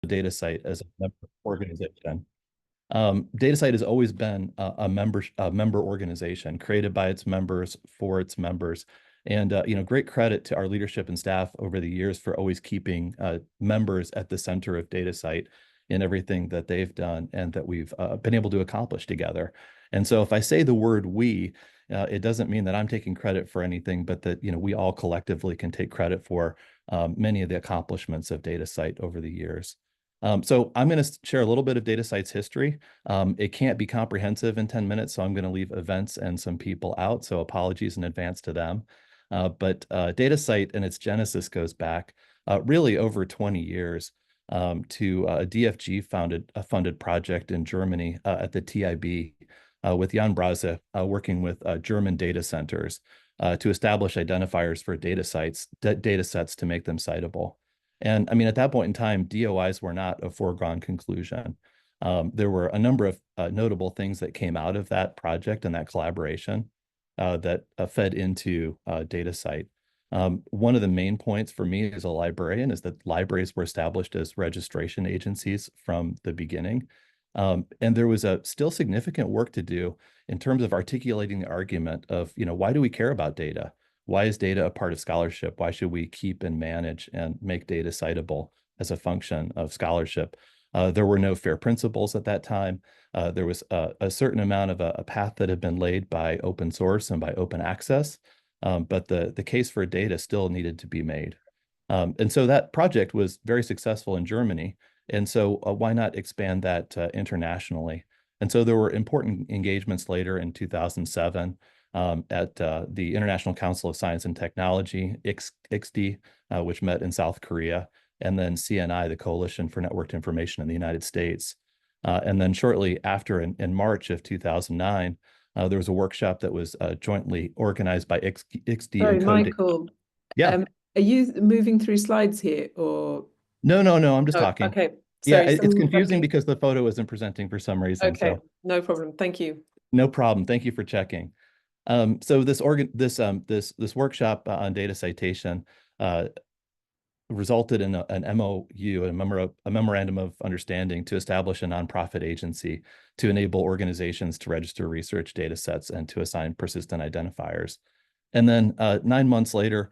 DataCite as a member organization. DataCite has always been a member organization created by its members for its members. And great credit to our leadership and staff over the years for always keeping members at the center of DataCite in everything that they've done and that we've been able to accomplish together. And so if I say the word we, it doesn't mean that I'm taking credit for anything, but that we all collectively can take credit for many of the accomplishments of DataCite over the years. So I'm going to share a little bit of DataCite's history. It can't be comprehensive in 10 minutes, so I'm going to leave events and some people out, so apologies in advance to them. But DataCite and its genesis goes back really over 20 years to a DFG funded project in Germany at the TIB with Jan Brase working with German data centers to establish identifiers for data sets to make them citable. And I mean, at that point in time, DOIs were not a foregone conclusion. There were a number of notable things that came out of that project and that collaboration that fed into DataCite. One of the main points for me as a librarian is that libraries were established as registration agencies from the beginning. And there was still significant work to do in terms of articulating the argument of, why do we care about data? Why is data a part of scholarship? Why should we keep and manage and make data citable as a function of scholarship? There were no fair principles at that time. There was a certain amount of a path that had been laid by open source and by open access, but the case for data still needed to be made. And so that project was very successful in Germany. And so why not expand that internationally? And so there were important engagements later in 2007 at the International Council of Science and Technology, ICSD, which met in South Korea, and then CNI, the Coalition for Networked Information in the United States. And then shortly after, in March of 2009, there was a workshop that was jointly organized by ICSD. Sorry, Michael. Yeah. Are you moving through slides here, or? No, I'm just talking. Okay. Yeah, Sorry, it's confusing because the photo isn't presenting for some reason. Okay, so no problem. Thank you. No problem. Thank you for checking. So this workshop on data citation resulted in an MOU, a memorandum of understanding to establish a nonprofit agency to enable organizations to register research data sets and to assign persistent identifiers. And then 9 months later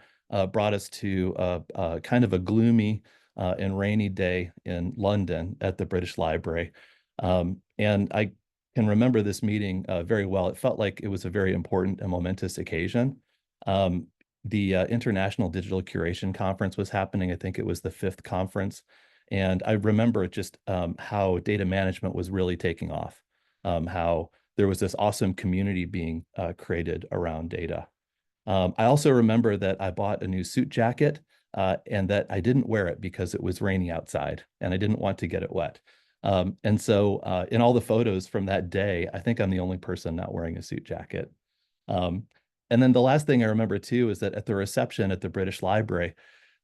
brought us to kind of a gloomy and rainy day in London at the British Library. And I can remember this meeting very well. It felt like it was a very important and momentous occasion. The International Digital Curation Conference was happening. I think it was the 5th conference. And I remember just how data management was really taking off, how there was this awesome community being created around data. I also remember that I bought a new suit jacket and that I didn't wear it because it was rainy outside and I didn't want to get it wet. And so in all the photos from that day, I think I'm the only person not wearing a suit jacket. And then the last thing I remember too is that at the reception at the British Library,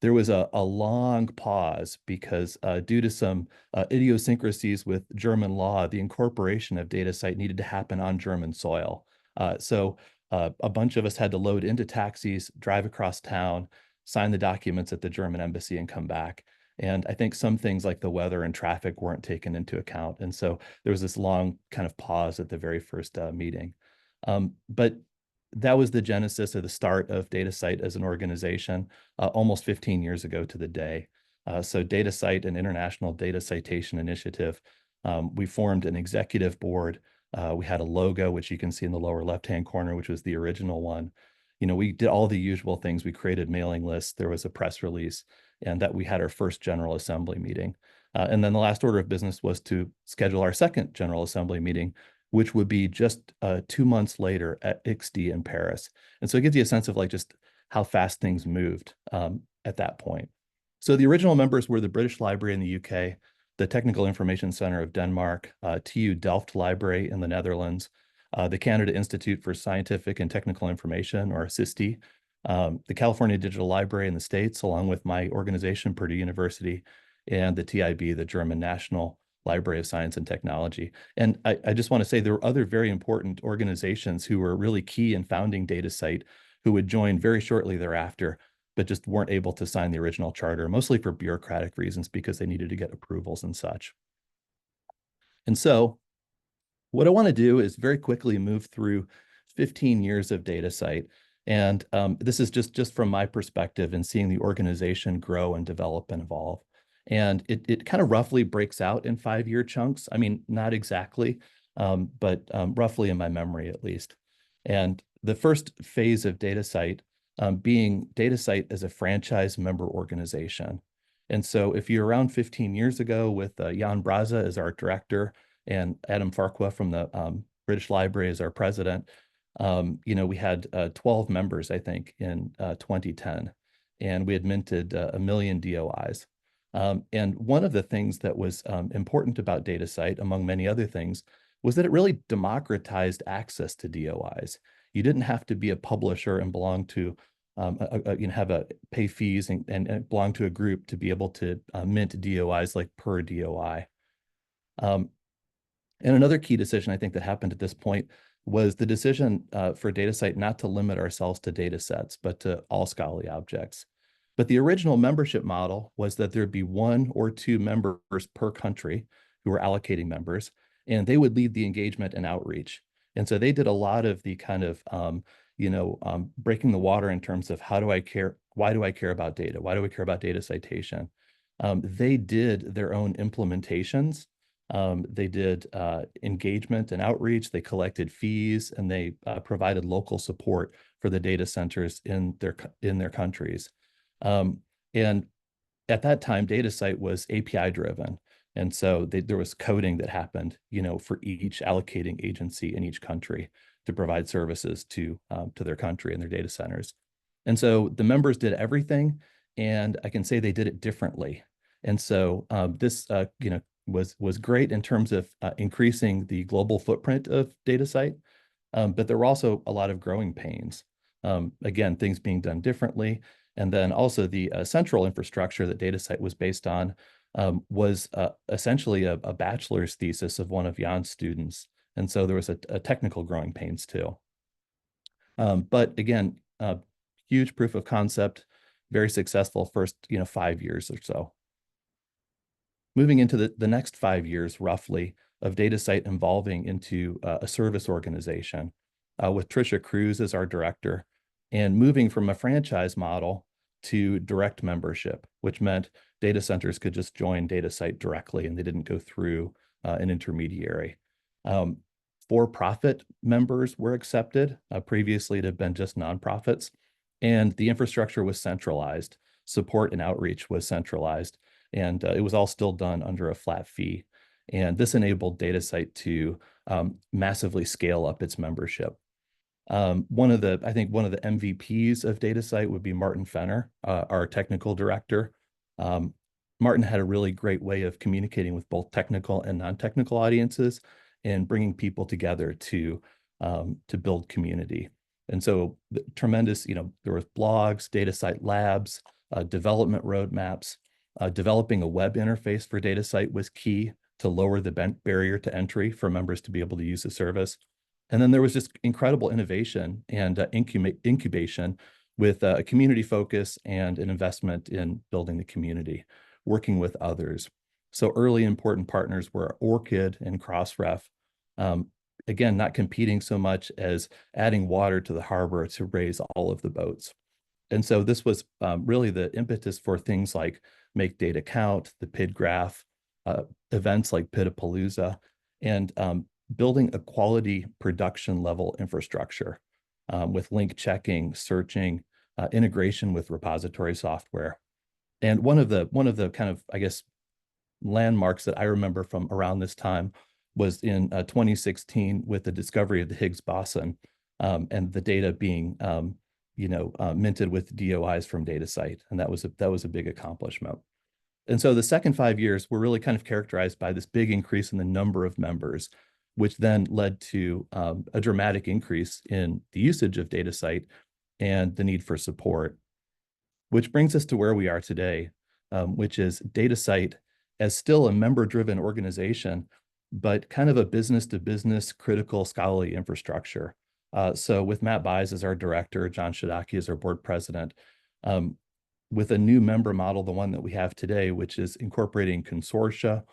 there was a long pause because due to some idiosyncrasies with German law, the incorporation of DataCite needed to happen on German soil. So a bunch of us had to load into taxis, drive across town, sign the documents at the German embassy and come back. And I think some things like the weather and traffic weren't taken into account. And so there was this long kind of pause at the very first meeting. But that was the genesis of the start of DataCite as an organization almost 15 years ago to the day. So DataCite, an international data citation initiative, we formed an executive board. We had a logo, which you can see in the lower left-hand corner, which was the original one. We did all the usual things. We created mailing lists. There was a press release, and that we had our first General Assembly meeting. And then the last order of business was to schedule our second General Assembly meeting, which would be just 2 months later at ICSD in Paris. And so it gives you a sense of just how fast things moved at that point. So the original members were the British Library in the UK, the Technical Information Center of Denmark, TU Delft Library in the Netherlands, the Canada Institute for Scientific and Technical Information, or CISTI, the California Digital Library in the States, along with my organization, Purdue University, and the TIB, the German National Library of Science and Technology. And I just want to say there were other very important organizations who were really key in founding DataCite who would join very shortly thereafter. but just weren't able to sign the original charter, mostly for bureaucratic reasons because they needed to get approvals and such. And so what I want to do is very quickly move through 15 years of DataCite. And this is just from my perspective and seeing the organization grow and develop and evolve. And it kind of roughly breaks out in 5-year chunks. I mean, not exactly, but roughly in my memory at least. And the first phase of DataCite being DataCite as a franchise member organization. And so if you're around 15 years ago with Jan Braza as our director and Adam Farquhar from the British Library as our president, we had 12 members, I think, in 2010, and we had minted 1 million DOIs. And one of the things that was important about DataCite, among many other things, was that it really democratized access to DOIs. You didn't have to be a publisher and belong to, pay fees and belong to a group to be able to mint DOIs like per DOI. And another key decision I think that happened at this point was the decision for DataCite not to limit ourselves to data sets, but to all scholarly objects. But the original membership model was that there'd be 1 or 2 members per country who were allocating members, and they would lead the engagement and outreach. And so they did a lot of the kind of, breaking the water in terms of how do I care? Why do I care about data? Why do I care about data citation? They did their own implementations. They did engagement and outreach. They collected fees, and they provided local support for the data centers in their countries. And at that time, DataCite was API driven. And so there was coding that happened, for each allocating agency in each country to provide services to their country and their data centers. And so the members did everything, and I can say they did it differently. And so this, was great in terms of increasing the global footprint of DataCite, but there were also a lot of growing pains. Again, things being done differently. And then also the central infrastructure that DataCite was based on was essentially a bachelor's thesis of one of Jan's students. And so there was a technical growing pains too. But again, huge proof of concept, very successful first 5 years or so. Moving into the next 5 years, roughly, of DataCite evolving into a service organization with Tricia Cruz as our director, and moving from a franchise model to direct membership, which meant data centers could just join DataCite directly and they didn't go through an intermediary. For-profit members were accepted. Previously, it had been just nonprofits, and the infrastructure was centralized. Support and outreach was centralized, and it was all still done under a flat fee. And this enabled DataCite to massively scale up its membership. One of the MVPs of DataCite would be Martin Fenner, our technical director. Martin had a really great way of communicating with both technical and non-technical audiences and bringing people together to build community. And so tremendous, there was blogs, DataCite labs, development roadmaps. Developing a web interface for DataCite was key to lower the barrier to entry for members to be able to use the service. And then there was just incredible innovation and incubation with a community focus and an investment in building the community, working with others. So early important partners were ORCID and Crossref. Again, not competing so much as adding water to the harbor to raise all of the boats. And so this was really the impetus for things like Make Data Count, the PID Graph, events like PIDapalooza, and building a quality production level infrastructure with link checking, searching, integration with repository software. And one of the kind of, I guess, landmarks that I remember from around this time was in 2016 with the discovery of the Higgs boson and the data being minted with DOIs from DataCite, and that was a big accomplishment. And so the second 5 years were really kind of characterized by this big increase in the number of members, which then led to a dramatic increase in the usage of DataCite and the need for support, which brings us to where we are today, which is DataCite as still a member-driven organization, but kind of a business-to-business critical scholarly infrastructure. So with Matt Buys as our director, John Shadaki as our board president, with a new member model, the one that we have today, which is incorporating consortia,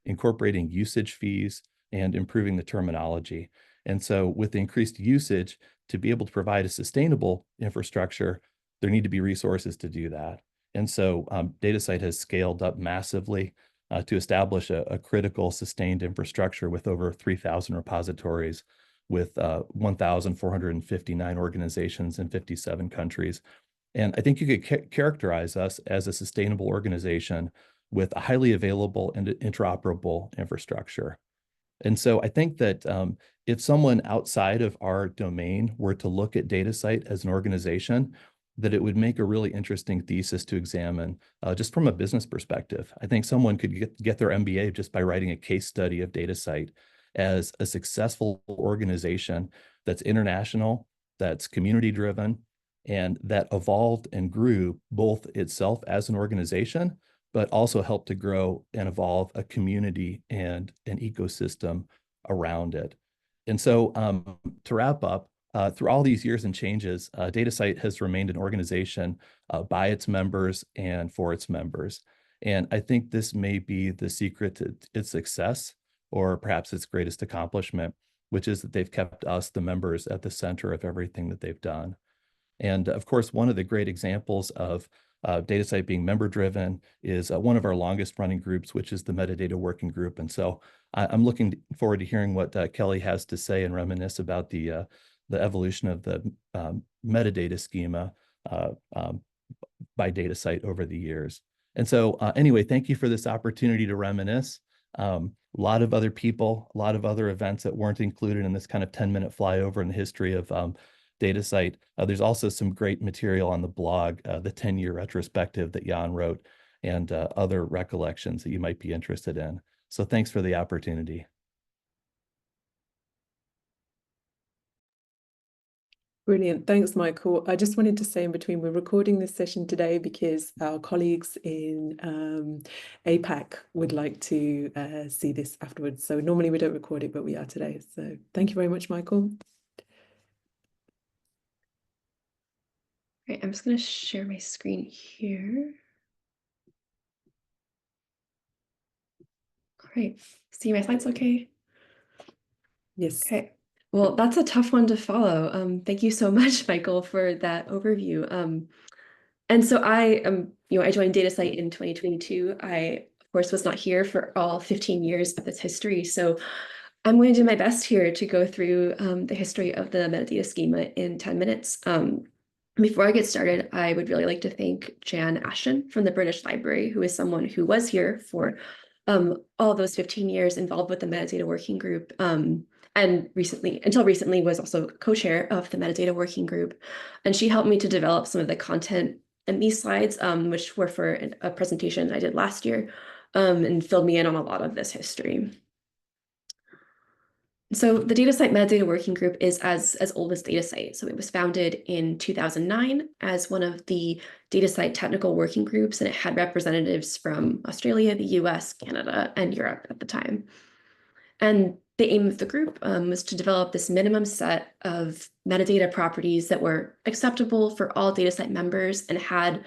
incorporating usage fees, and improving the terminology. And so with the increased usage, to be able to provide a sustainable infrastructure, there need to be resources to do that. And so DataCite has scaled up massively to establish a critical sustained infrastructure with over 3,000 repositories, with 1,459 organizations in 57 countries. And I think you could characterize us as a sustainable organization with a highly available and interoperable infrastructure. And so I think that if someone outside of our domain were to look at DataCite as an organization, that it would make a really interesting thesis to examine just from a business perspective. I think someone could get their MBA just by writing a case study of DataCite as a successful organization that's international, that's community-driven, and that evolved and grew both itself as an organization, but also helped to grow and evolve a community and an ecosystem around it. And so to wrap up, through all these years and changes, DataCite has remained an organization by its members and for its members. And I think this may be the secret to its success, or perhaps its greatest accomplishment, which is that they've kept us, the members, at the center of everything that they've done. And of course, one of the great examples of DataCite being member-driven is one of our longest running groups, which is the Metadata Working Group. And so I'm looking forward to hearing what Kelly has to say and reminisce about the evolution of the metadata schema by DataCite over the years. And so anyway, thank you for this opportunity to reminisce. A lot of other people, a lot of other events that weren't included in this kind of 10-minute flyover in the history of DataCite. There's also some great material on the blog, the 10-year retrospective that Jan wrote, and other recollections that you might be interested in. So thanks for the opportunity. Brilliant. Thanks, Michael. I just wanted to say in between, we're recording this session today because our colleagues in APAC would like to see this afterwards. So normally we don't record it, but we are today. So thank you very much, Michael. Great. I'm just going to share my screen here. Great. See my slides okay? Yes. Okay. Well, that's a tough one to follow. Thank you so much, Michael, for that overview. And so I joined DataCite in 2022. I, of course, was not here for all 15 years of its history. So I'm going to do my best here to go through the history of the metadata schema in 10 minutes. Before I get started, I would really like to thank Jan Ashton from the British Library, who is someone who was here for all those 15 years involved with the Metadata Working Group, and until recently was also co-chair of the Metadata Working Group. And she helped me to develop some of the content in these slides, which were for a presentation I did last year, and filled me in on a lot of this history. So the DataCite Metadata Working Group is as old as DataCite. So it was founded in 2009 as one of the DataCite technical working groups, and it had representatives from Australia, the US, Canada, and Europe at the time. And the aim of the group was to develop this minimum set of metadata properties that were acceptable for all DataCite members and had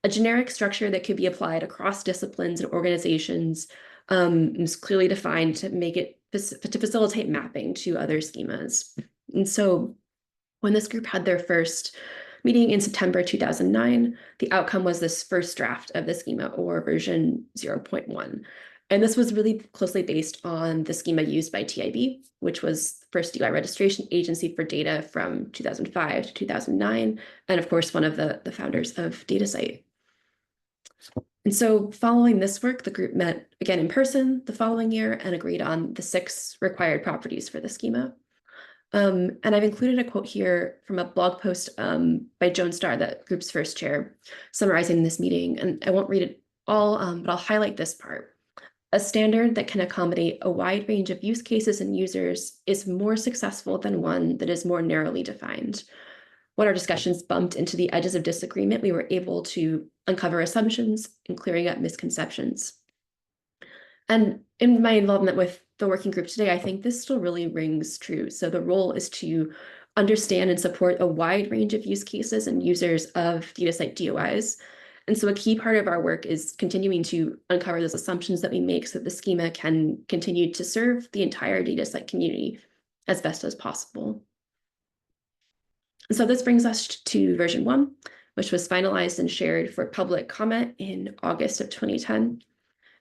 a generic structure that could be applied across disciplines and organizations. It was clearly defined to make it to facilitate mapping to other schemas. And so when this group had their first meeting in September 2009, the outcome was this first draft of the schema, or version 0.1. And this was really closely based on the schema used by TIB, which was the first UI registration agency for data from 2005 to 2009, and of course, one of the founders of DataCite. And so following this work, the group met again in person the following year and agreed on the 6 required properties for the schema. And I've included a quote here from a blog post by Joan Starr, the group's first chair, summarizing this meeting. And I won't read it all, but I'll highlight this part. A standard that can accommodate a wide range of use cases and users is more successful than one that is more narrowly defined. When our discussions bumped into the edges of disagreement, we were able to uncover assumptions and clearing up misconceptions. And in my involvement with the working group today, I think this still really rings true. So the role is to understand and support a wide range of use cases and users of DataCite DOIs, And so a key part of our work is continuing to uncover those assumptions that we make so that the schema can continue to serve the entire DataCite community as best as possible. And so this brings us to version 1, which was finalized and shared for public comment in August of 2010.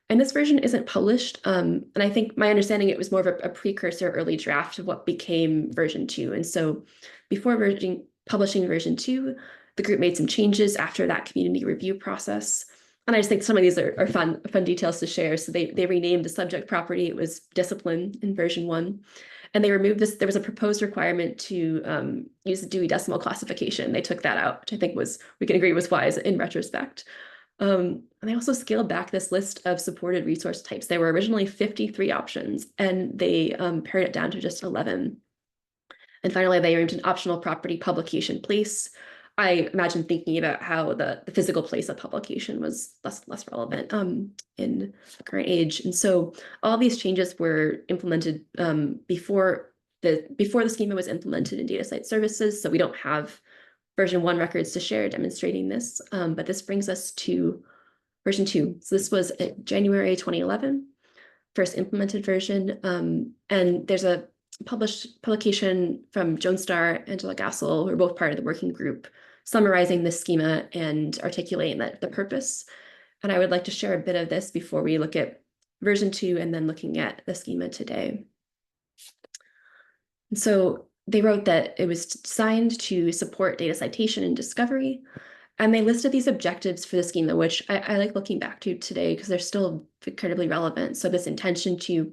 And this version isn't published, and I think my understanding, it was more of a precursor early draft of what became version 2. And so before publishing version 2, the group made some changes after that community review process. And I just think some of these are fun details to share. So they renamed the subject property. It was discipline in version 1. And they removed this. There was a proposed requirement to use the Dewey Decimal Classification. They took that out, which I think we can agree was wise in retrospect. And they also scaled back this list of supported resource types. There were originally 53 options, and they pared it down to just 11. And finally, they removed an optional property publication place. I imagine thinking about how the physical place of publication was less relevant in the current age. And so all these changes were implemented before the schema was implemented in DataCite services. So we don't have version 1 records to share demonstrating this, but this brings us to version 2. So this was January 2011, first implemented version. And there's a publication from Joan Starr and Angela Gassel, who are both part of the working group, summarizing this schema and articulating the purpose. And I would like to share a bit of this before we look at version 2 and then looking at the schema today. And so they wrote that it was designed to support data citation and discovery. And they listed these objectives for the schema, which I like looking back to today because they're still incredibly relevant. So this intention to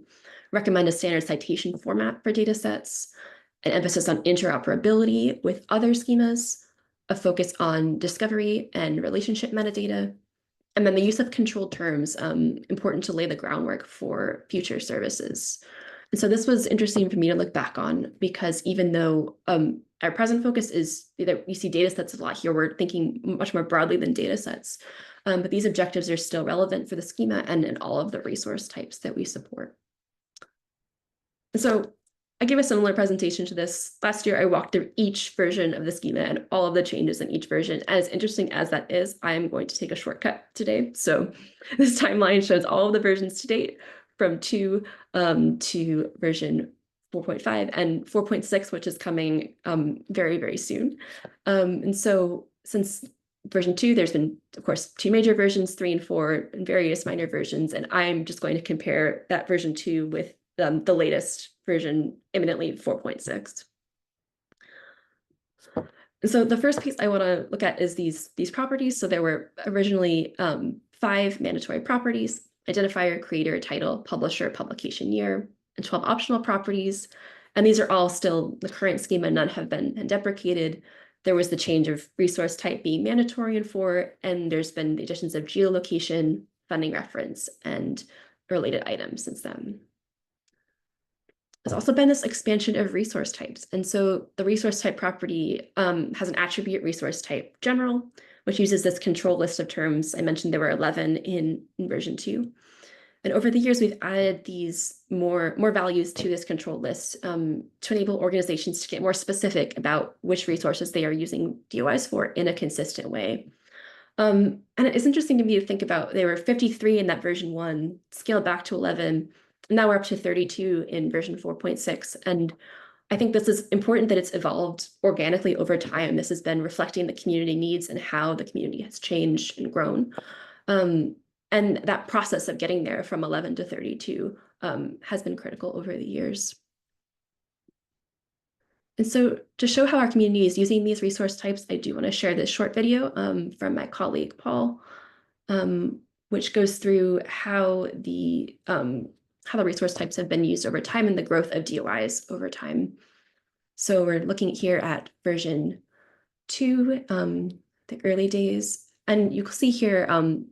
recommend a standard citation format for data sets, an emphasis on interoperability with other schemas, a focus on discovery and relationship metadata, and then the use of controlled terms, important to lay the groundwork for future services. And so this was interesting for me to look back on, because even though our present focus is that we see data sets a lot here, we're thinking much more broadly than data sets, but these objectives are still relevant for the schema and in all of the resource types that we support. And so I gave a similar presentation to this last year. I walked through each version of the schema and all of the changes in each version. As interesting as that is, I am going to take a shortcut today. So this timeline shows all of the versions to date from 2 to version 4.5 and 4.6, which is coming very, very soon. And so since version 2, there's been, of course, 2 major versions, 3 and 4, and various minor versions. And I'm just going to compare that version 2 with the latest version, imminently 4.6. And so the first piece I want to look at is these properties. So there were originally 5 mandatory properties: identifier, creator, title, publisher, publication year, and 12 optional properties. And these are all still the current schema. None have been deprecated. There was the change of resource type being mandatory in 4, and there's been the additions of geolocation, funding reference, and related items since then. There's also been this expansion of resource types. And so the resource type property has an attribute resource type general, which uses this control list of terms. I mentioned there were 11 in version 2. And over the years, we've added these more values to this control list to enable organizations to get more specific about which resources they are using DOIs for in a consistent way. And it's interesting to me to think about, there were 53 in that version 1, scaled back to 11. Now we're up to 32 in version 4.6. And I think this is important that it's evolved organically over time. This has been reflecting the community needs and how the community has changed and grown. And that process of getting there from 11 to 32 has been critical over the years. And so to show how our community is using these resource types, I do want to share this short video from my colleague, Paul, which goes through how the resource types have been used over time and the growth of DOIs over time. So we're looking here at version 2, the early days. And you can see here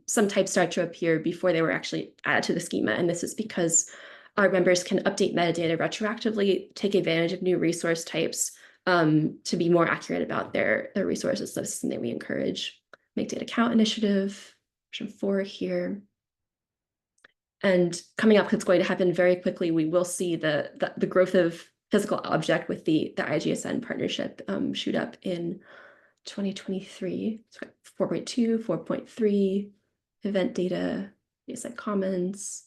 some types start to appear before they were actually added to the schema. And this is because our members can update metadata retroactively, take advantage of new resource types to be more accurate about their resources. So this is something we encourage. Make data count initiative, version 4 here. And coming up, it's going to happen very quickly. We will see the growth of physical object with the IGSN partnership shoot up in 2023, 4.2, 4.3, event data, DataCite Commons.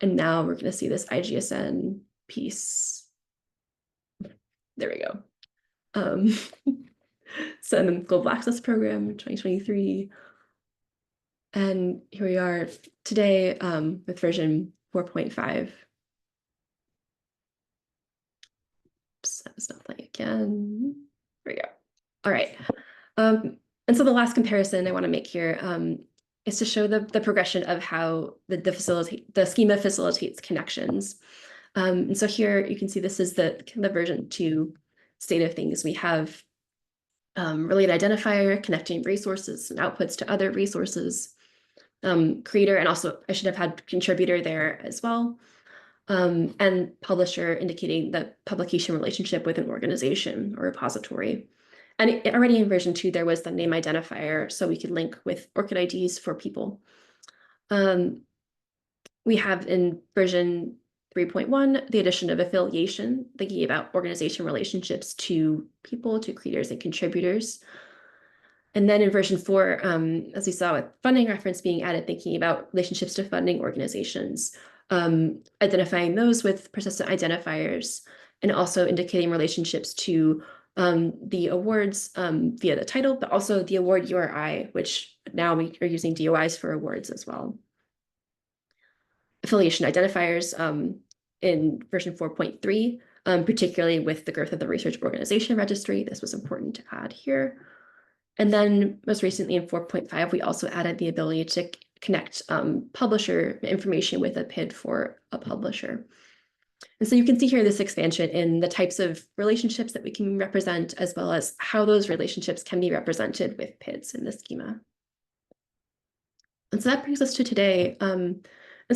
And now we're going to see this IGSN piece. There we go. So and then Global Access Program 2023. And here we are today with version 4.5. Oops, that was not playing again. There we go. All right. And so the last comparison I want to make here is to show the progression of how the schema facilitates connections. And so here you can see this is the version 2 state of things. We have related identifier connecting resources and outputs to other resources, creator, and also I should have had contributor there as well, and publisher indicating the publication relationship with an organization or repository. And already in version 2, there was the name identifier, so we could link with ORCID IDs for people. We have in version 3.1, the addition of affiliation, thinking about organization relationships to people, to creators and contributors. And then in version 4, as we saw with funding reference being added, thinking about relationships to funding organizations, identifying those with persistent identifiers, and also indicating relationships to the awards via the title, but also the award URI, which now we are using DOIs for awards as well. Affiliation identifiers in version 4.3, particularly with the growth of the research organization registry, this was important to add here. And then most recently in 4.5, we also added the ability to connect publisher information with a PID for a publisher. And so you can see here this expansion in the types of relationships that we can represent, as well as how those relationships can be represented with PIDs in the schema. And so that brings us to today. And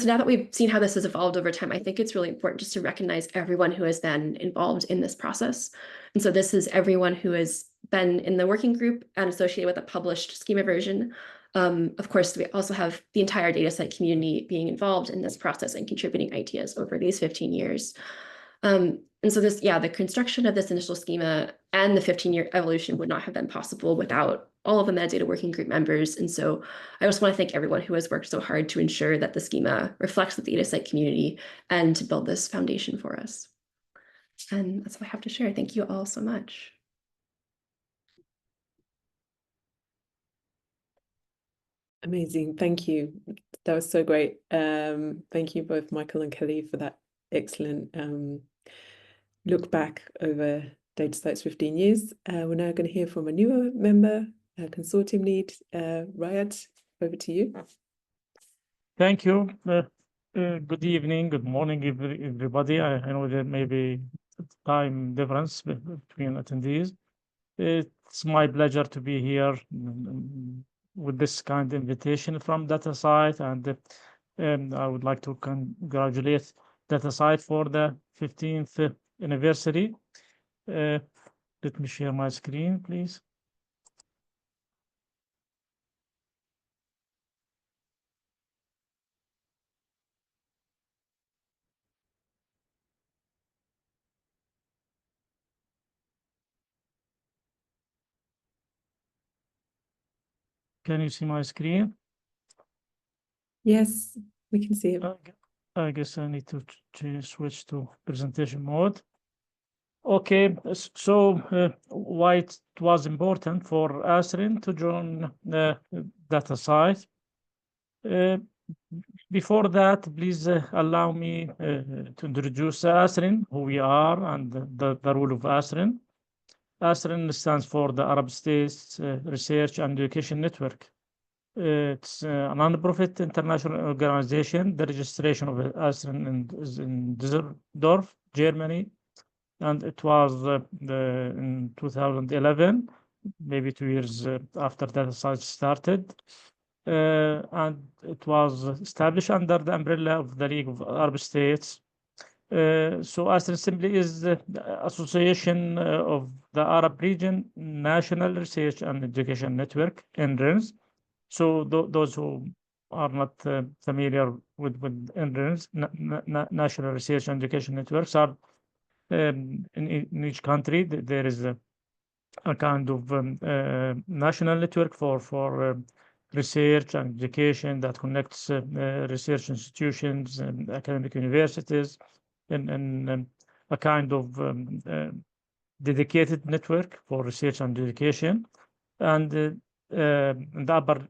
so now that we've seen how this has evolved over time, I think it's really important just to recognize everyone who has been involved in this process. And so this is everyone who has been in the working group and associated with a published schema version. Of course, we also have the entire DataCite community being involved in this process and contributing ideas over these 15 years. And so this, the construction of this initial schema and the 15-year evolution would not have been possible without all of the metadata working group members. And so I just want to thank everyone who has worked so hard to ensure that the schema reflects the DataCite community and to build this foundation for us. And that's what I have to share. Thank you all so much. Amazing. Thank you. That was so great. Thank you both, Michael and Kelly, for that excellent look back over DataCite's 15 years. We're now going to hear from a newer member, consortium lead, Raed. Over to you. Thank you. Good evening, good morning, everybody. I know there may be time difference between attendees. It's my pleasure to be here with this kind of invitation from DataCite, and I would like to congratulate DataCite for the 15th anniversary. Let me share my screen, please. Can you see my screen? Yes, we can see it. I guess I need to switch to presentation mode. Okay, so why it was important for ASREN to join DataCite. Before that, please allow me to introduce ASREN, who we are, and the role of ASREN. ASREN stands for the Arab States Research and Education Network. It's a non-profit international organization. The registration of ASREN is in Düsseldorf, Germany, and it was in 2011, maybe 2 years after DataCite started. And it was established under the umbrella of the League of Arab States. So ASREN simply is the Association of the Arab Region National Research and Education Network, NRENS. So those who are not familiar with NRENS, National Research and Education Networks, are in each country there is a kind of national network for research and education that connects research institutions and academic universities in a kind of dedicated network for research and education. And in the upper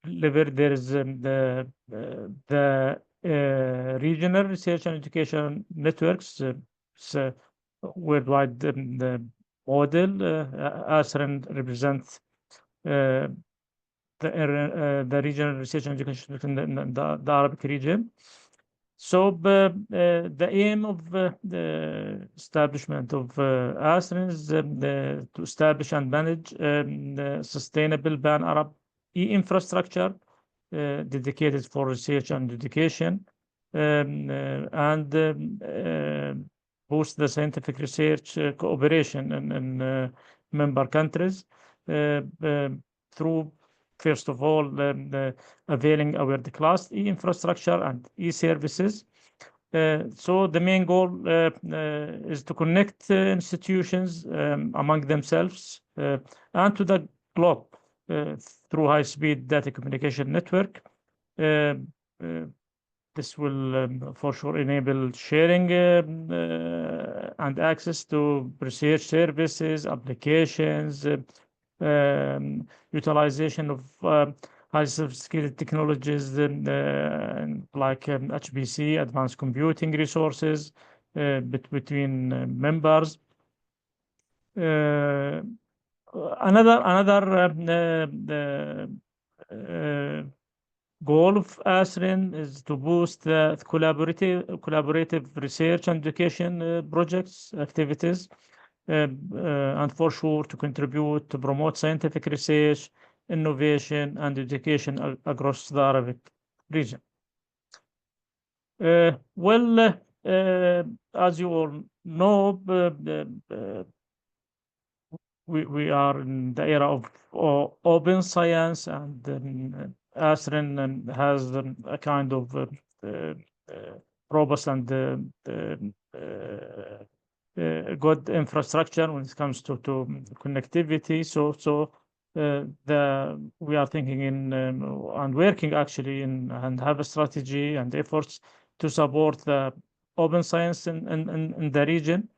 level, there is the regional research and education networks, worldwide the model. ASREN represents the regional research and education in the Arabic region. So the aim of the establishment of ASREN is to establish and manage the sustainable pan-Arab e-infrastructure dedicated for research and education, and boost the scientific research cooperation in member countries through, first of all, availing our class e-infrastructure and e-services. So the main goal is to connect institutions among themselves and to the globe through high-speed data communication network. This will for sure enable sharing and access to research services, applications, utilization of highly sophisticated technologies like HPC, advanced computing resources between members. Another goal of ASREN is to boost the collaborative research and education projects, activities, and for sure to contribute to promote scientific research, innovation, and education across the Arabic region. As you all know, we are in the era of open science, and ASREN has a kind of robust and good infrastructure when it comes to connectivity. So we are thinking in and working actually and have a strategy and efforts to support the open science in the region.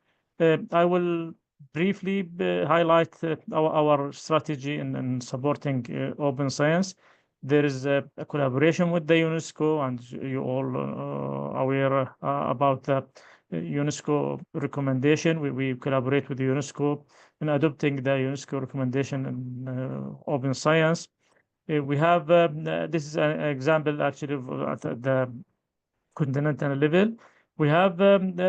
I will briefly highlight our strategy in supporting open science. There is a collaboration with the UNESCO, and you all aware about the UNESCO recommendation. We collaborate with the UNESCO in adopting the UNESCO recommendation in open science. We have this is an example actually of at the continental level. We have an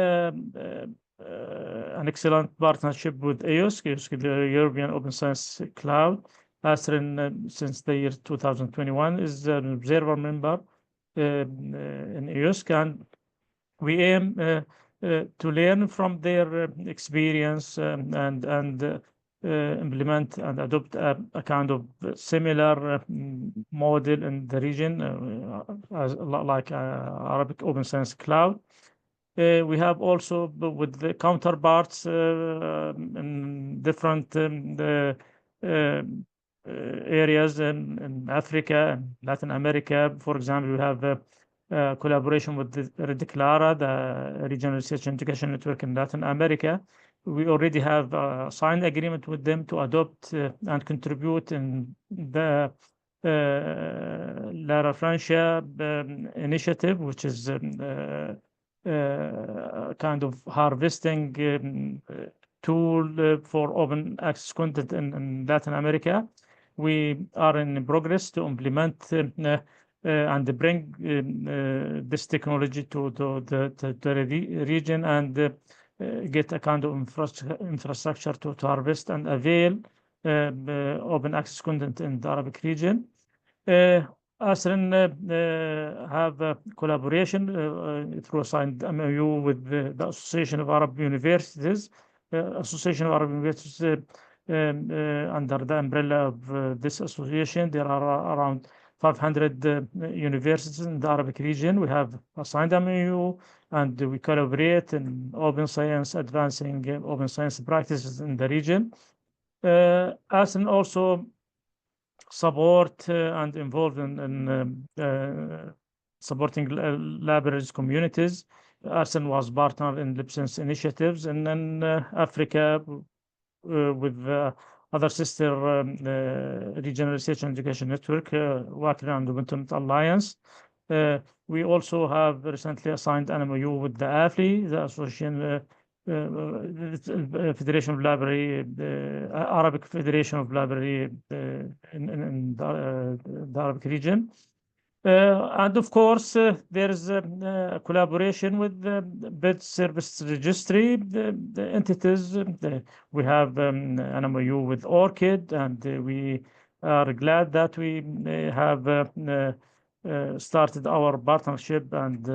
excellent partnership with EOSC, the European Open Science Cloud. ASREN, since the year 2021, is an observer member in EOSC, and we aim to learn from their experience and implement and adopt a kind of similar model in the region, like Arabic Open Science Cloud. We have also with the counterparts in different areas in Africa and Latin America. For example, we have collaboration with the Raed, the Regional Research and Education Network in Latin America. We already have a signed agreement with them to adopt and contribute in the La Francia initiative, which is kind of harvesting tool for open access content in Latin America. We are in progress to implement and bring this technology to the region and get a kind of infrastructure to harvest and avail open access content in the Arabic region. ASREN have a collaboration through a signed MOU with the Association of Arab Universities. Association of Arab Universities, under the umbrella of this association, there are around 500 universities in the Arabic region. We have a signed MOU, and we collaborate in open science, advancing open science practices in the region. ASREN also support and involved in supporting libraries communities. ASREN was partner in LibSense initiatives, and then Africa with other sister regional research and education network, working on the Internet Alliance. We also have recently assigned an MOU with the AFLI, the Association Federation of Library, Arabic Federation of Library in the Arabic region. And of course, there is a collaboration with the Bid Service Registry, the entities. We have an MOU with ORCID, and we are glad that we have started our partnership and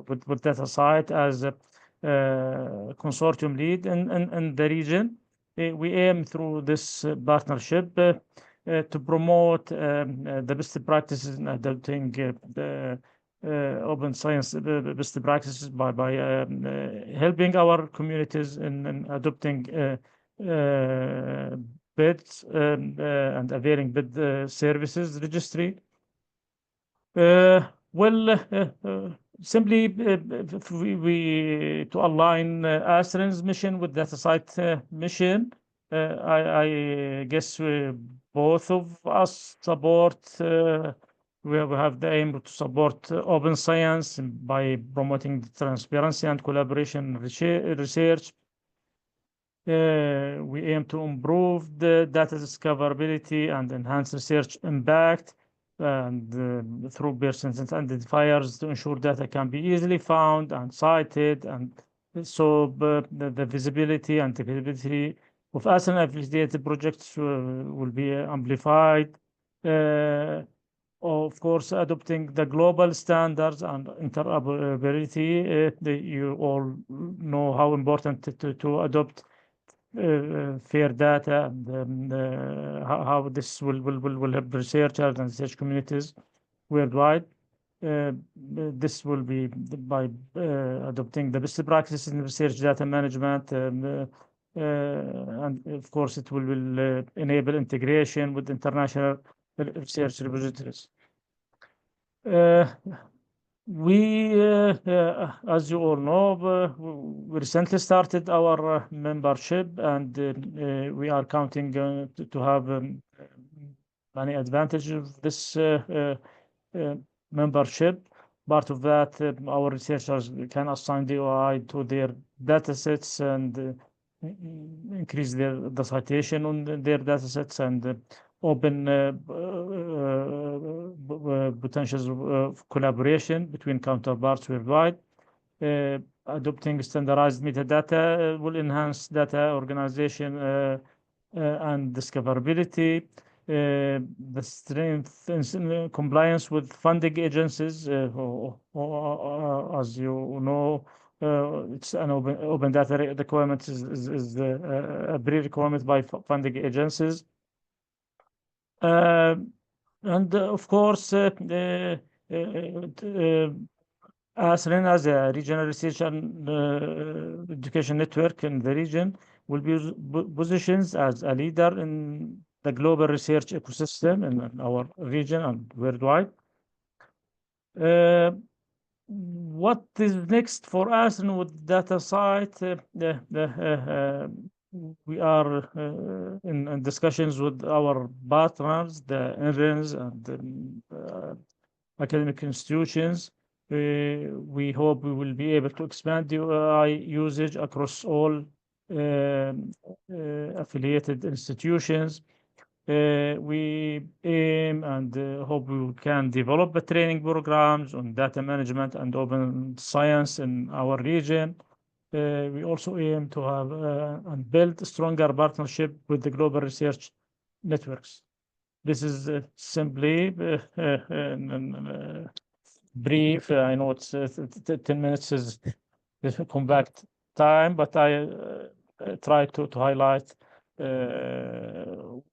with DataCite as a consortium lead in the region. We aim through this partnership to promote the best practices in adopting the open science best practices by helping our communities in adopting bids and availing bid services registry. Simply to align ASREN's mission with DataCite mission. I guess both of us support, we have the aim to support open science by promoting the transparency and collaboration research. We aim to improve the data discoverability and enhance research impact, and through persistent identifiers to ensure data can be easily found and cited, and so the visibility and capability of ASREN affiliated projects will be amplified. Of course, adopting the global standards and interoperability. You all know how important to adopt fair data, and how this will help researchers and research communities worldwide. This will be by adopting the best practices in research data management, and of course it will enable integration with international research repositories. As you all know, we recently started our membership, and we are counting to have many advantages of this membership. Part of that, our researchers can assign DOI to their datasets and increase the citation on their datasets, and open potentials of collaboration between counterparts worldwide. Adopting standardized metadata will enhance data organization and discoverability. The strength in compliance with funding agencies, as you know, it's an open data requirement is a pre-requirement by funding agencies. And of course, ASREN as a regional research and education network in the region will be positioned as a leader in the global research ecosystem in our region and worldwide. What is next for ASREN with DataCite? We are in discussions with our partners, the INRINs and academic institutions. We hope we will be able to expand the AI usage across all affiliated institutions. We aim and hope we can develop the training programs on data management and open science in our region. We also aim to have and build a stronger partnership with the global research networks. This is simply brief. I know it's 10 minutes is compact time, but I try to highlight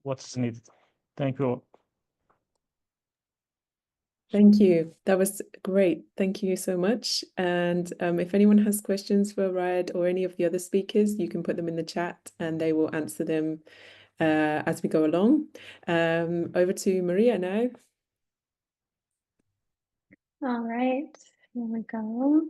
what's needed. Thank you. Thank you. That was great. Thank you so much. And if anyone has questions for Raed or any of the other speakers, you can put them in the chat and they will answer them as we go along. Over to Maria now. All right, here we go.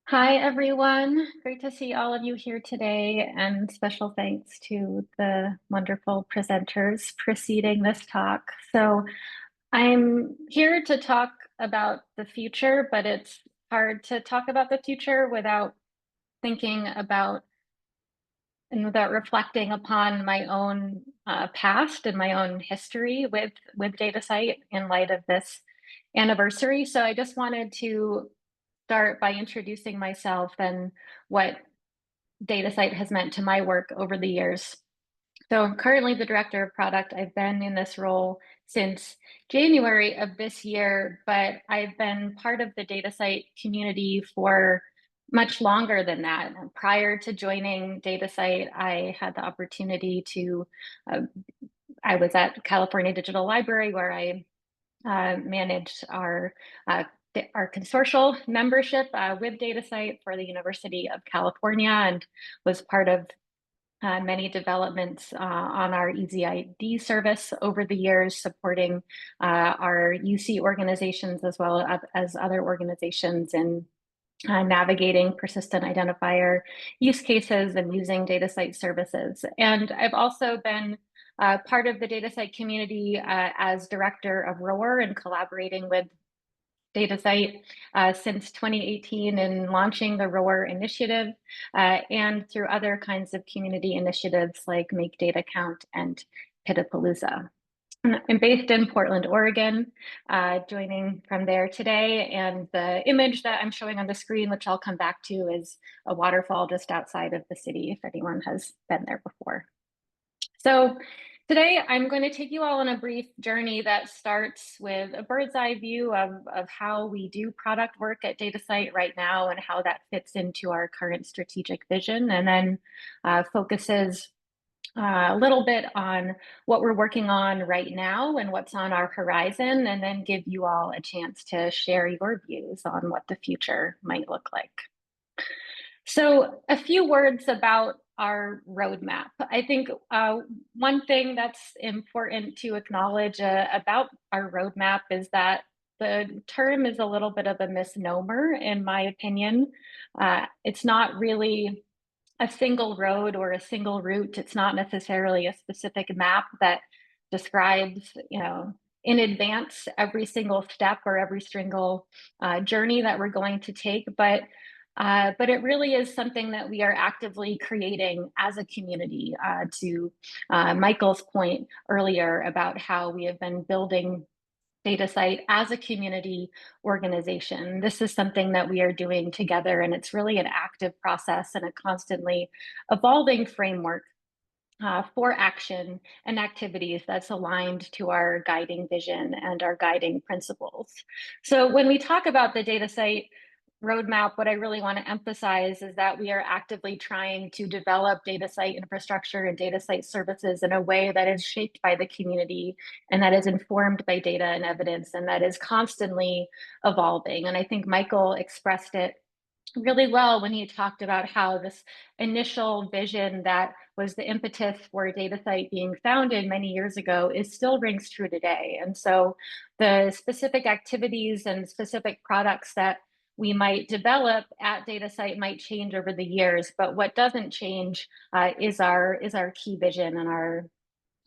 Hi, everyone. Great to see all of you here today, and special thanks to the wonderful presenters preceding this talk. So I'm here to talk about the future, but it's hard to talk about the future without thinking about and without reflecting upon my own past and my own history with DataCite in light of this anniversary. So I just wanted to start by introducing myself and what DataCite has meant to my work over the years. So I'm currently the director of product. I've been in this role since January of this year, but I've been part of the DataCite community for much longer than that. Prior to joining DataCite, I had the opportunity to, I was at California Digital Library where I managed our consortial membership with DataCite for the University of California and was part of many developments on our EasyID service over the years, supporting our UC organizations as well as other organizations in navigating persistent identifier use cases and using DataCite services. And I've also been part of the DataCite community as director of ROAR and collaborating with DataCite since 2018 in launching the ROAR initiative and through other kinds of community initiatives like Make Data Count and Pitapalooza. I'm based in Portland, Oregon, joining from there today. And the image that I'm showing on the screen, which I'll come back to, is a waterfall just outside of the city, if anyone has been there before. So today, I'm going to take you all on a brief journey that starts with a bird's eye view of how we do product work at DataCite right now and how that fits into our current strategic vision, and then focuses a little bit on what we're working on right now and what's on our horizon, and then give you all a chance to share your views on what the future might look like. So a few words about our roadmap. I think one thing that's important to acknowledge about our roadmap is that the term is a little bit of a misnomer, in my opinion. It's not really a single road or a single route. It's not necessarily a specific map that describes, in advance every single step or every single journey that we're going to take, but it really is something that we are actively creating as a community. To Michael's point earlier about how we have been building DataCite as a community organization. This is something that we are doing together, and it's really an active process and a constantly evolving framework for action and activities that's aligned to our guiding vision and our guiding principles. So when we talk about the DataCite roadmap, what I really want to emphasize is that we are actively trying to develop DataCite infrastructure and DataCite services in a way that is shaped by the community and that is informed by data and evidence and that is constantly evolving. And I think Michael expressed it really well when he talked about how this initial vision that was the impetus for DataCite being founded many years ago still rings true today. And so the specific activities and specific products that we might develop at DataCite might change over the years, but what doesn't change is our key vision and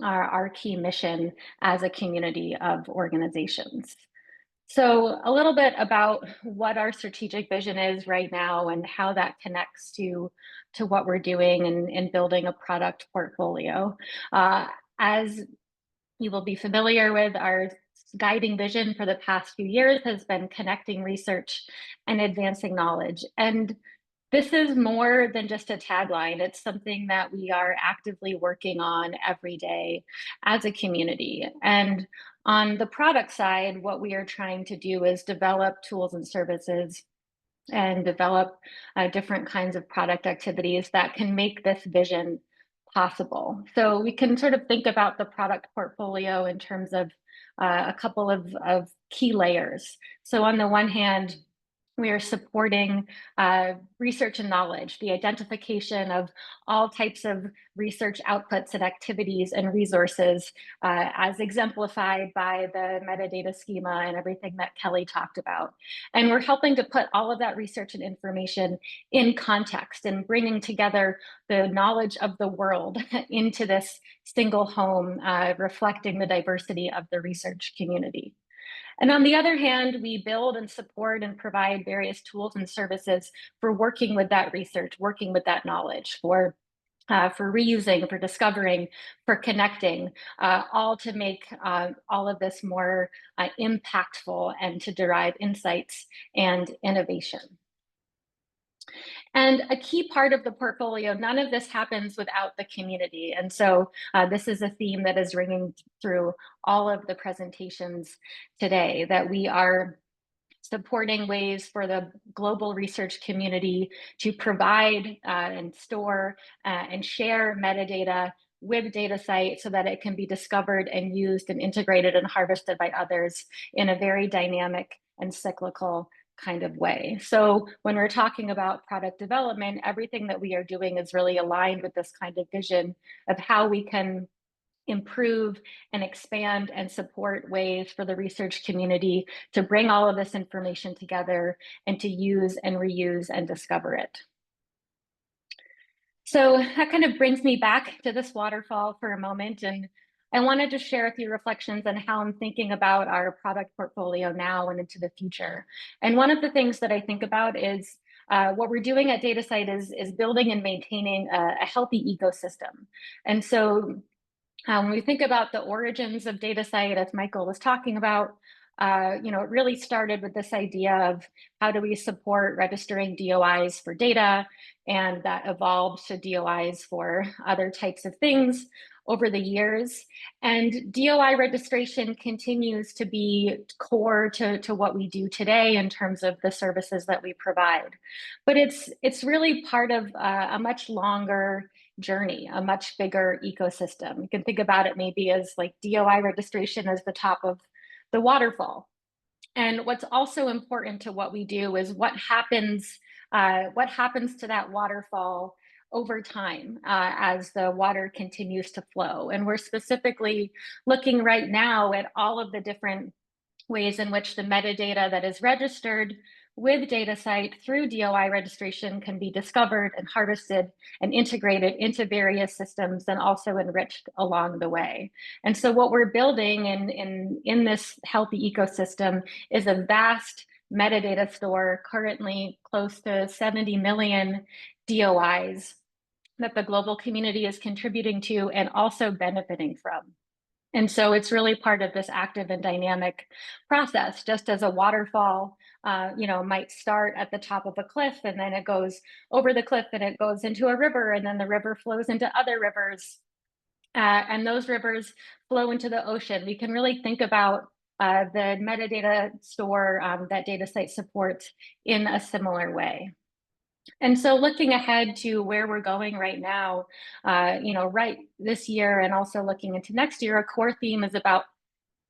our key mission as a community of organizations. So a little bit about what our strategic vision is right now and how that connects to what we're doing in building a product portfolio. As you will be familiar with, our guiding vision for the past few years has been connecting research and advancing knowledge. And this is more than just a tagline. It's something that we are actively working on every day as a community. And on the product side, what we are trying to do is develop tools and services and develop different kinds of product activities that can make this vision possible. So we can sort of think about the product portfolio in terms of a couple of key layers. So on the one hand, we are supporting research and knowledge, the identification of all types of research outputs and activities and resources as exemplified by the metadata schema and everything that Kelly talked about. And we're helping to put all of that research and information in context and bringing together the knowledge of the world into this single home, reflecting the diversity of the research community. And on the other hand, we build and support and provide various tools and services for working with that research, working with that knowledge, for reusing, for discovering, for connecting, all to make all of this more impactful and to derive insights and innovation. And a key part of the portfolio, none of this happens without the community. And so this is a theme that is ringing through all of the presentations today, that we are supporting ways for the global research community to provide and store and share metadata with DataCite so that it can be discovered and used and integrated and harvested by others in a very dynamic and cyclical kind of way. So when we're talking about product development, everything that we are doing is really aligned with this kind of vision of how we can improve and expand and support ways for the research community to bring all of this information together and to use and reuse and discover it. So that kind of brings me back to this waterfall for a moment, and I wanted to share a few reflections on how I'm thinking about our product portfolio now and into the future. And one of the things that I think about is what we're doing at DataCite is building and maintaining a healthy ecosystem. And so when we think about the origins of DataCite, as Michael was talking about, it really started with this idea of how do we support registering DOIs for data, and that evolved to DOIs for other types of things over the years. And DOI registration continues to be core to what we do today in terms of the services that we provide. But it's really part of a much longer journey, a much bigger ecosystem. You can think about it maybe as like DOI registration as the top of the waterfall. And what's also important to what we do is what happens to that waterfall over time as the water continues to flow. And we're specifically looking right now at all of the different ways in which the metadata that is registered with DataCite through DOI registration can be discovered and harvested and integrated into various systems and also enriched along the way. And so what we're building in this healthy ecosystem is a vast metadata store, currently close to 70 million DOIs that the global community is contributing to and also benefiting from. And so it's really part of this active and dynamic process, just as a waterfall might start at the top of a cliff, and then it goes over the cliff and it goes into a river, and then the river flows into other rivers, and those rivers flow into the ocean. We can really think about the metadata store that DataCite supports in a similar way. And so looking ahead to where we're going right now, right this year and also looking into next year, a core theme is about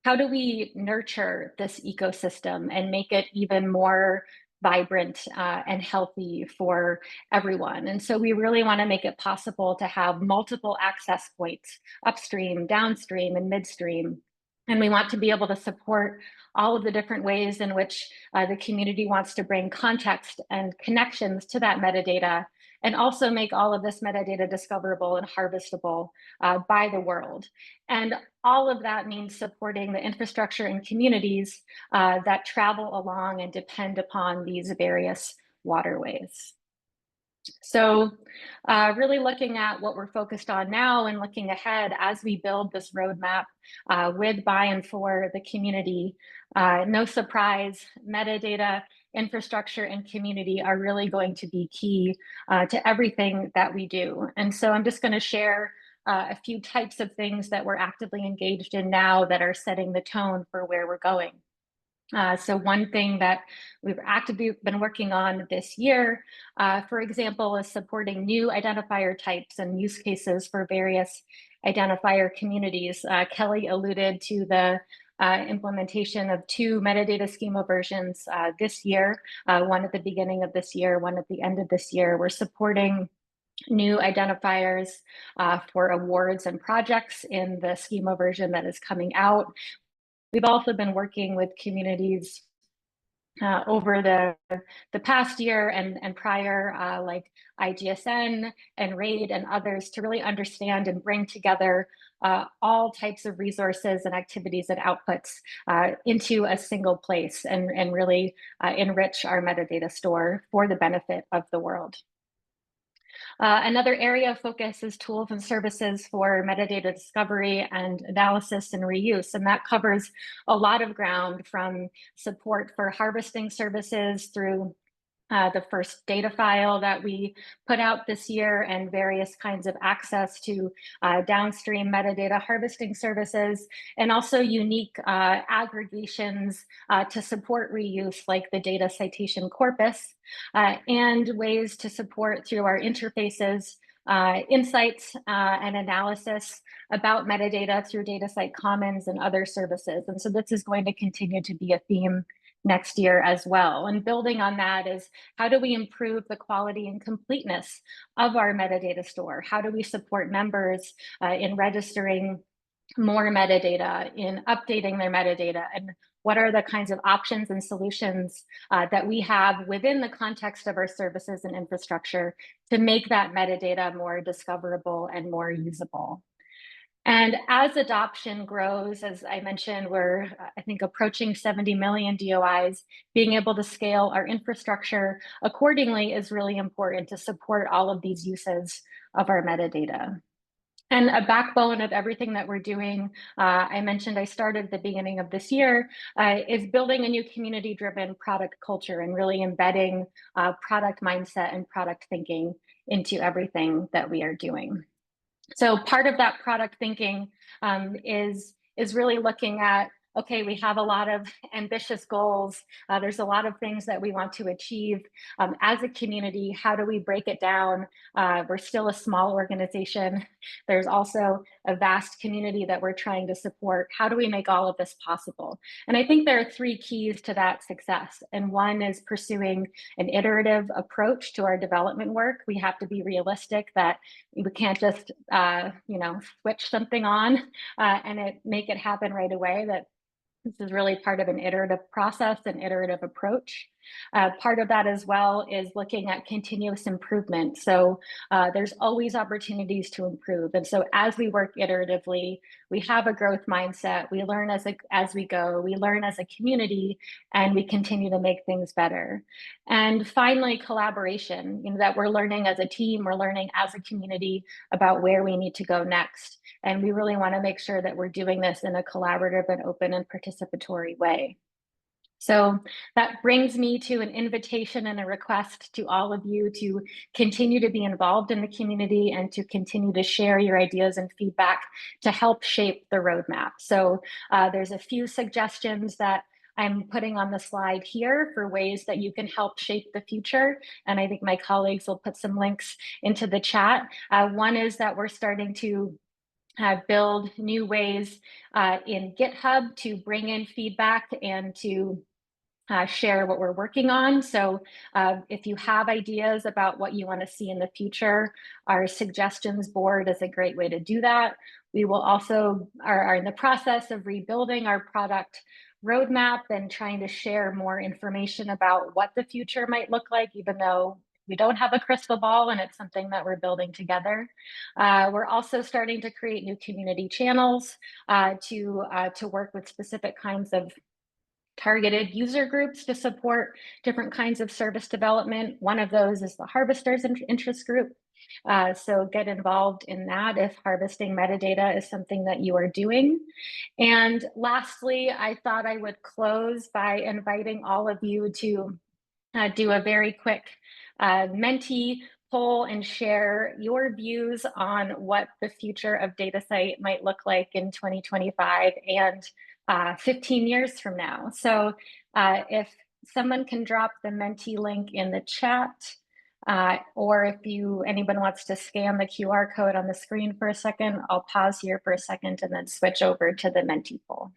how do we nurture this ecosystem and make it even more vibrant and healthy for everyone. And so we really want to make it possible to have multiple access points upstream, downstream, and midstream. And we want to be able to support all of the different ways in which the community wants to bring context and connections to that metadata, and also make all of this metadata discoverable and harvestable by the world. And all of that means supporting the infrastructure and communities that travel along and depend upon these various waterways. So really looking at what we're focused on now and looking ahead as we build this roadmap with, by, and for the community. No surprise, metadata, infrastructure, and community are really going to be key to everything that we do. And so I'm just going to share a few types of things that we're actively engaged in now that are setting the tone for where we're going. So one thing that we've actively been working on this year, for example, is supporting new identifier types and use cases for various identifier communities. Kelly alluded to the implementation of 2 metadata schema versions this year, one at the beginning of this year, one at the end of this year. We're supporting new identifiers for awards and projects in the schema version that is coming out. We've also been working with communities over the past year and prior, like IGSN and Raed and others, to really understand and bring together all types of resources and activities and outputs into a single place and really enrich our metadata store for the benefit of the world. Another area of focus is tools and services for metadata discovery and analysis and reuse. And that covers a lot of ground, from support for harvesting services through the first data file that we put out this year and various kinds of access to downstream metadata harvesting services, and also unique aggregations to support reuse, like the data citation corpus, and ways to support through our interfaces insights and analysis about metadata through DataCite Commons and other services. And so this is going to continue to be a theme next year as well. And building on that is, how do we improve the quality and completeness of our metadata store? How do we support members in registering more metadata, in updating their metadata? And what are the kinds of options and solutions that we have within the context of our services and infrastructure to make that metadata more discoverable and more usable? And as adoption grows, as I mentioned, we're, I think, approaching 70 million DOIs. Being able to scale our infrastructure accordingly is really important to support all of these uses of our metadata. And a backbone of everything that we're doing, I mentioned I started at the beginning of this year, is building a new community-driven product culture and really embedding product mindset and product thinking into everything that we are doing. So part of that product thinking is really looking at, okay, we have a lot of ambitious goals. There's a lot of things that we want to achieve. As a community, how do we break it down? We're still a small organization. There's also a vast community that we're trying to support. How do we make all of this possible? And I think there are 3 keys to that success. And one is pursuing an iterative approach to our development work. We have to be realistic that we can't just switch something on and make it happen right away. That this is really part of an iterative process, an iterative approach. Part of that as well is looking at continuous improvement. So there's always opportunities to improve. And so as we work iteratively, we have a growth mindset. We learn as we go. We learn as a community, and we continue to make things better. And finally, collaboration, that we're learning as a team, we're learning as a community about where we need to go next. And we really want to make sure that we're doing this in a collaborative and open and participatory way. So that brings me to an invitation and a request to all of you to continue to be involved in the community and to continue to share your ideas and feedback to help shape the roadmap. So there's a few suggestions that I'm putting on the slide here for ways that you can help shape the future. And I think my colleagues will put some links into the chat. One is that we're starting to build new ways in GitHub to bring in feedback and to share what we're working on. So if you have ideas about what you want to see in the future, our suggestions board is a great way to do that. We will also are in the process of rebuilding our product roadmap and trying to share more information about what the future might look like, even though we don't have a crystal ball and it's something that we're building together. We're also starting to create new community channels to work with specific kinds of targeted user groups to support different kinds of service development. One of those is the Harvesters Interest Group. So get involved in that if harvesting metadata is something that you are doing. And lastly, I thought I would close by inviting all of you to do a very quick Menti poll and share your views on what the future of DataCite might look like in 2025 and 15 years from now. So if someone can drop the Menti link in the chat, or if anyone wants to scan the QR code on the screen for a second, I'll pause here for a second and then switch over to the Menti poll.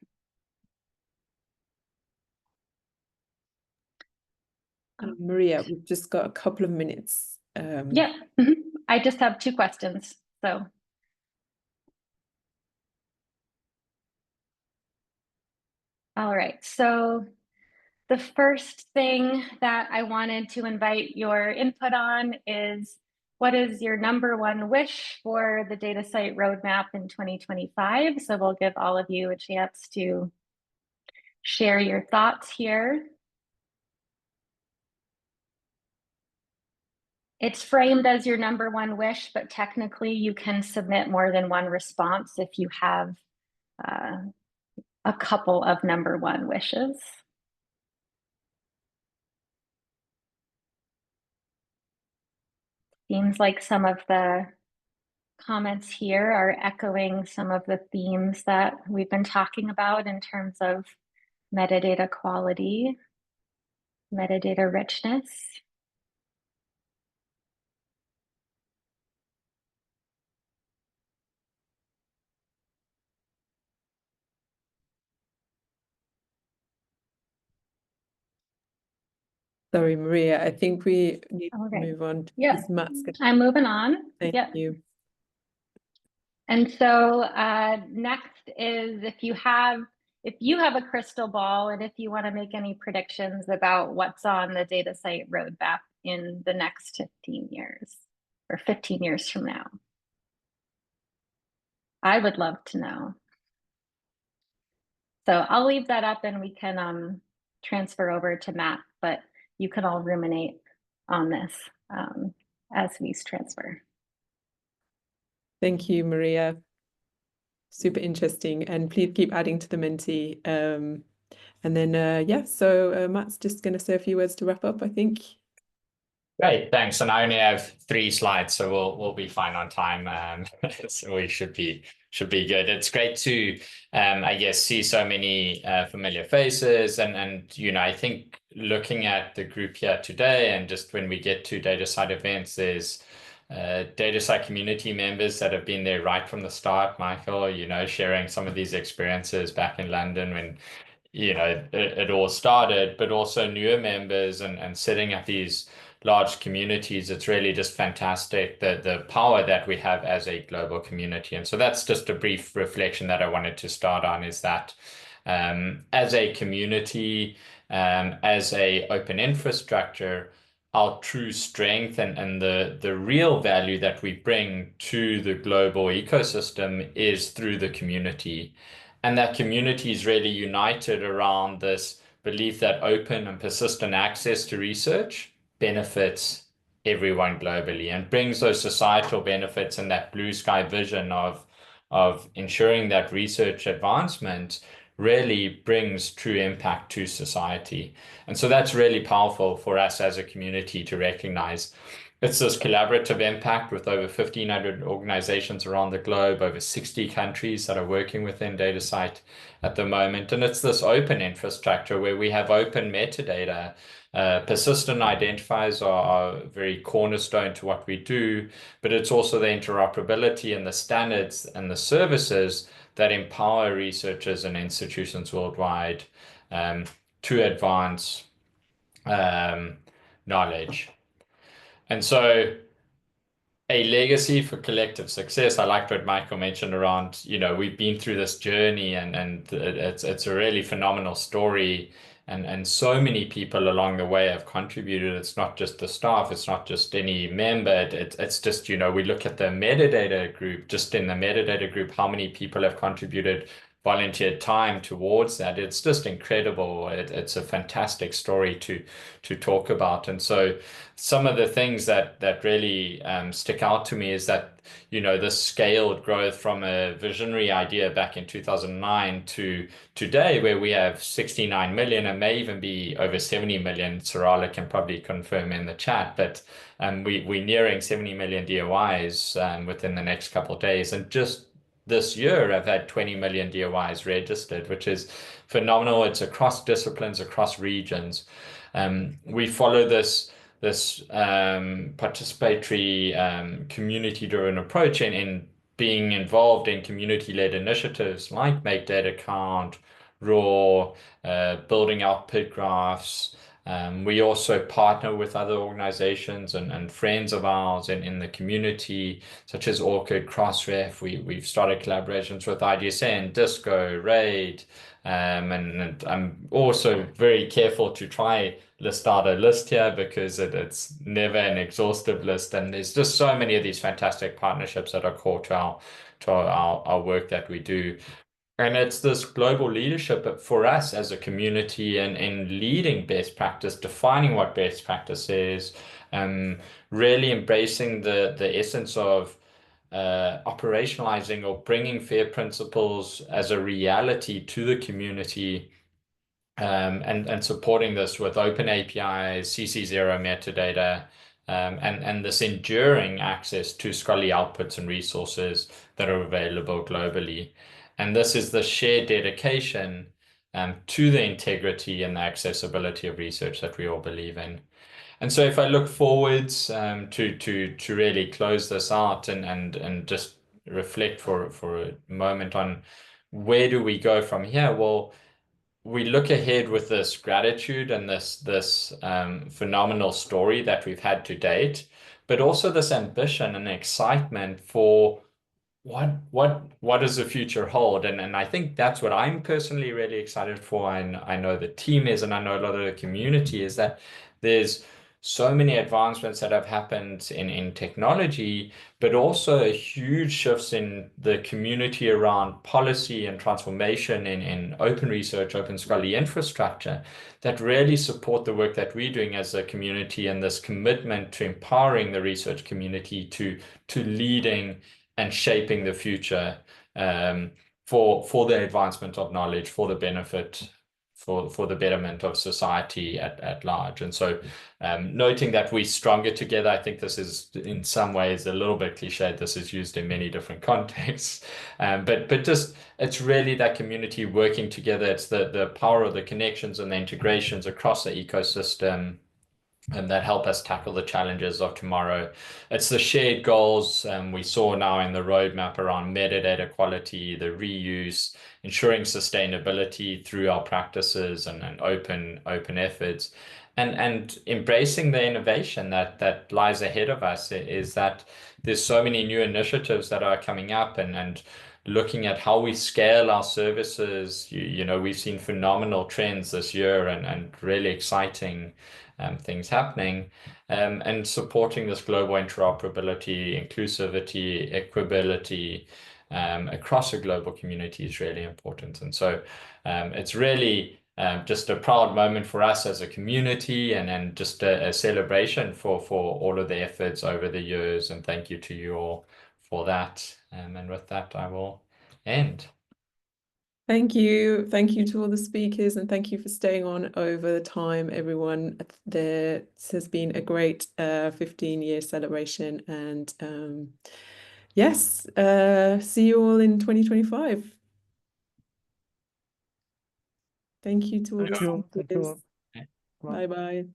Maria, we've just got a couple of minutes. Yeah, I just have 2 questions. So, all right. So the first thing that I wanted to invite your input on is, what is your #1 wish for the DataCite roadmap in 2025? So we'll give all of you a chance to share your thoughts here. It's framed as your #1 wish, but technically you can submit more than 1 response if you have a couple of #1 wishes. Seems like some of the comments here are echoing some of the themes that we've been talking about in terms of metadata quality, metadata richness. Sorry, Maria, I think we need to Okay. move on. Yeah, Matt's gonna... I'm moving on. Thank Yep. you. And so next is, if you have a crystal ball and if you want to make any predictions about what's on the DataCite roadmap in the next 15 years or 15 years from now. I would love to know. So I'll leave that up and we can transfer over to Matt, but you can all ruminate on this as we transfer. Thank you, Maria. Super interesting. And please keep adding to the Menti. And then, yeah, so Matt's just going to say a few words to wrap up, I think. Great, thanks. And I only have 3 slides, so we'll be fine on time. So we should be good. It's great to, I guess, see so many familiar faces, and you know, I think looking at the group here today, and just when we get to DataCite events, there's DataCite community members that have been there right from the start. Michael, you know, sharing some of these experiences back in London when, you know, it all started, but also newer members and setting up these large communities. It's really just fantastic, the power that we have as a global community. And so that's just a brief reflection that I wanted to start on, is that as a community, as a open infrastructure, our true strength and the real value that we bring to the global ecosystem is through the community. And that community is really united around this belief that open and persistent access to research benefits everyone globally and brings those societal benefits, and that blue sky vision of ensuring that research advancement really brings true impact to society. And so that's really powerful for us as a community to recognize. It's this collaborative impact with over 1,500 organizations around the globe, over 60 countries that are working within DataCite at the moment. And it's this open infrastructure where we have open metadata. Persistent identifiers are very cornerstone to what we do, but it's also the interoperability and the standards and the services that empower researchers and institutions worldwide to advance knowledge. And so a legacy for collective success. I liked what Michael mentioned around, you know, we've been through this journey and it's a really phenomenal story. And so many people along the way have contributed. It's not just the staff, it's not just any member. It's just, you know, we look at the metadata group, just in the metadata group, how many people have contributed volunteered time towards that. It's just incredible. It's a fantastic story to talk about. And so some of the things that really stick out to me is that, you know, the scaled growth from a visionary idea back in 2009 to today, where we have 69 million and may even be over 70 million. Sarala can probably confirm in the chat, but we're nearing 70 million DOIs within the next couple of days, and just this year have had 20 million DOIs registered, which is phenomenal. It's across disciplines, across regions. We follow this participatory community-driven approach in being involved in community-led initiatives like Make Data Count, RAW, building output graphs. We also partner with other organizations and friends of ours in the community, such as ORCID, Crossref. We've started collaborations with IDSN, Disco, Raed, and I'm also very careful to try list out a list here because it's never an exhaustive list, and there's just so many of these fantastic partnerships that are core to our work that we do. And it's this global leadership for us as a community and in leading best practice, defining what best practice is, really embracing the essence of operationalizing or bringing FAIR principles as a reality to the community, and supporting this with open APIs, CC0 metadata, and this enduring access to scholarly outputs and resources that are available globally. And this is the shared dedication to the integrity and the accessibility of research that we all believe in. And so if I look forwards to really close this out and just reflect for a moment on where do we go from here? Well, we look ahead with this gratitude and this phenomenal story that we've had to date, but also this ambition and excitement for what does the future hold? And I think that's what I'm personally really excited for. And I know the team is, and I know a lot of the community is, that there's so many advancements that have happened in technology, but also huge shifts in the community around policy and transformation in open research, open scholarly infrastructure that really support the work that we're doing as a community, and this commitment to empowering the research community to leading and shaping the future for the advancement of knowledge, for the benefit, for the betterment of society at large. And so noting that we're stronger together, I think this is in some ways a little bit cliched. This is used in many different contexts, but just it's really that community working together. It's the power of the connections and the integrations across the ecosystem and that help us tackle the challenges of tomorrow. It's the shared goals we saw now in the roadmap around metadata quality, the reuse, ensuring sustainability through our practices and open efforts, and embracing the innovation that lies ahead of us. Is that there's so many new initiatives that are coming up, and looking at how we scale our services. You know, we've seen phenomenal trends this year and really exciting things happening, and supporting this global interoperability, inclusivity, equability across a global community is really important. And so it's really just a proud moment for us as a community, and just a celebration for all of the efforts over the years. And thank you to you all for that. And with that, I will end. Thank you. Thank you to all the speakers, and thank you for staying on over the time, everyone. This has been a great 15-year celebration, and yes, see you all in 2025. Thank you to all the speakers. Thank you. Bye-bye.